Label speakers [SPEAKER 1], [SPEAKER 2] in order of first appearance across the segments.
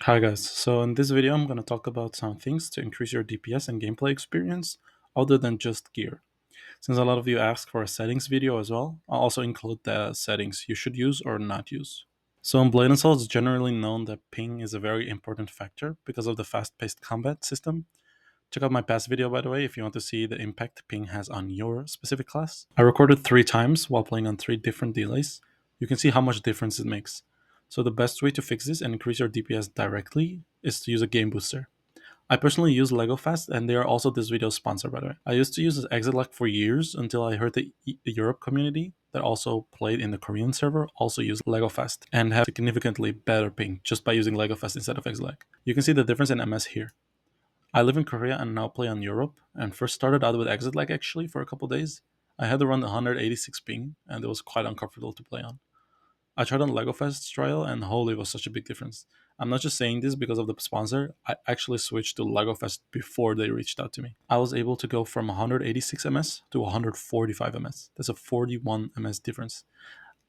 [SPEAKER 1] Hi guys, so in this video I'm going to talk about some things to increase your DPS and gameplay experience other than just gear. Since a lot of you asked for a settings video as well, I'll also include the settings you should use or not use. So in Blade and Soul it's generally known that ping is a very important factor because of the fast-paced combat system. Check out my past video by the way if you want to see the impact ping has on your specific class. I recorded 3 times while playing on 3 different delays. You can see how much difference it makes. So the best way to fix this and increase your DPS directly is to use a game booster. I personally use Lego Fast, and they are also this video's sponsor, by the way. I used to use Exit for years until I heard the Europe community that also played in the Korean server also use Lego Fast and have significantly better ping just by using Lego Fast instead of Exit. You can see the difference in MS here. I live in Korea and now play on Europe, and first started out with Exit actually for a couple days. I had to run 186 ping, and it was quite uncomfortable to play on. I tried on Lego Fest trial and holy, it was such a big difference. I'm not just saying this because of the sponsor, I actually switched to Lego Fest before they reached out to me. I was able to go from 186 ms to 145 ms. That's a 41 ms difference.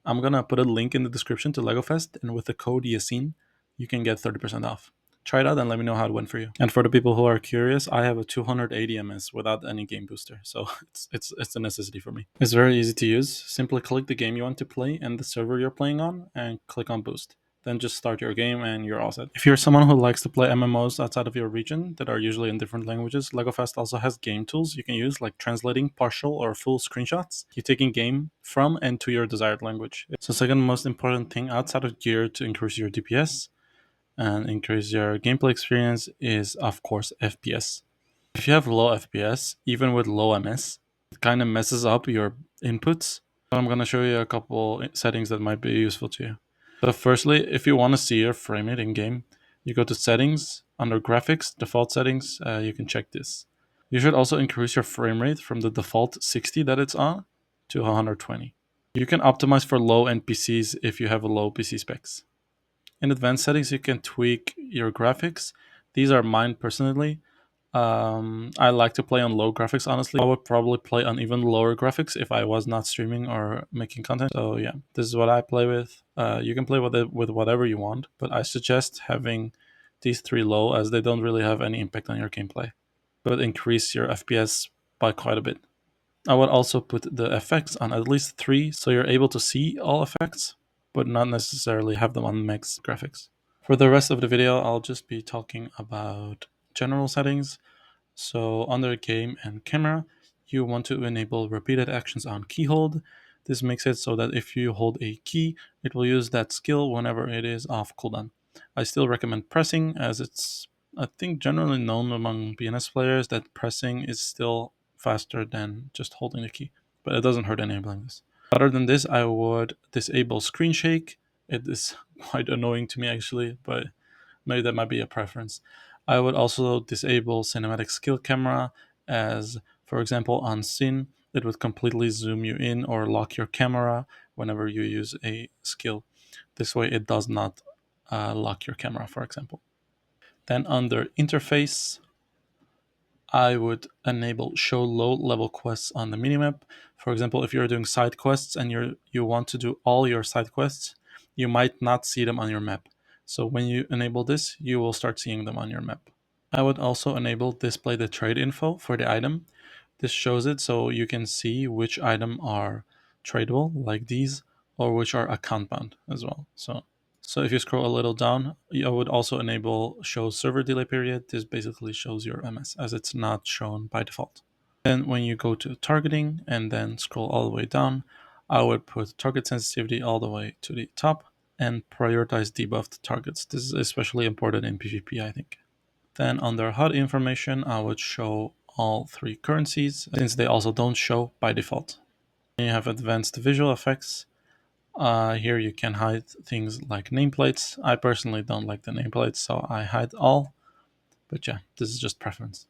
[SPEAKER 1] I'm gonna put a link in the description to Lego Fest, and with the code Yasin, you can get 30% off. Try it out and let me know how it went for you. And for the people who are curious, I have a 280 ms without any game booster, so it's a necessity for me. It's very easy to use. Simply click the game you want to play and the server you're playing on, and click on boost. Then just start your game and you're all set. If you're someone who likes to play MMOs outside of your region that are usually in different languages, LegoFest also has game tools you can use, like translating partial or full screenshots. You're taking game from and to your desired language. So second most important thing outside of gear to increase your DPS and increase your gameplay experience is, of course, FPS. If you have low FPS, even with low MS, it kind of messes up your inputs. So I'm going to show you a couple settings that might be useful to you. So firstly, if you want to see your frame rate in game, you go to settings, under graphics, default settings, you can check this. You should also increase your frame rate from the default 60 that it's on to 120. You can optimize for low NPCs if you have a low PC specs. In advanced settings, you can tweak your graphics. These are mine personally. I like to play on low graphics, honestly. I would probably play on even lower graphics if I was not streaming or making content. So yeah, this is what I play with. You can play with it with whatever you want, but I suggest having these 3 low as they don't really have any impact on your gameplay, but increase your FPS by quite a bit. I would also put the effects on at least 3 so you're able to see all effects, but not necessarily have them on max graphics. For the rest of the video, I'll just be talking about general settings. So under game and camera, you want to enable repeated actions on key hold. This makes it so that if you hold a key, it will use that skill whenever it is off cooldown. I still recommend pressing, as it's, I think, generally known among BNS players that pressing is still faster than just holding the key, but it doesn't hurt enabling this. Other than this, I would disable screen shake. It is quite annoying to me actually, but maybe that might be a preference. I would also disable cinematic skill camera, as for example on Sin, it would completely zoom you in or lock your camera whenever you use a skill. This way it does not lock your camera, for example. Then under interface, I would enable show low level quests on the minimap. For example, if you're doing side quests and you want to do all your side quests, you might not see them on your map. So when you enable this, you will start seeing them on your map. I would also enable display the trade info for the item. This shows it so you can see which item are tradable, like these, or which are account bound as well. So if you scroll a little down, I would also enable show server delay period. This basically shows your MS as it's not shown by default. Then when you go to targeting and then scroll all the way down, I would put target sensitivity all the way to the top and prioritize debuffed targets. This is especially important in PvP, I think. Then under HUD information, I would show all 3 currencies since they also don't show by default. Then you have advanced visual effects. Here you can hide things like nameplates. I personally don't like the nameplates, so I hide all. But yeah, this is just preference.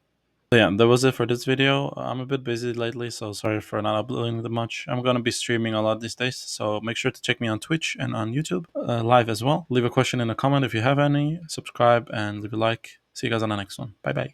[SPEAKER 1] So yeah, that was it for this video. I'm a bit busy lately, so sorry for not uploading that much. I'm gonna be streaming a lot these days, so make sure to check me on Twitch and on YouTube live as well. Leave a question in a comment if you have any. Subscribe and leave a like. See you guys on the next one. Bye bye.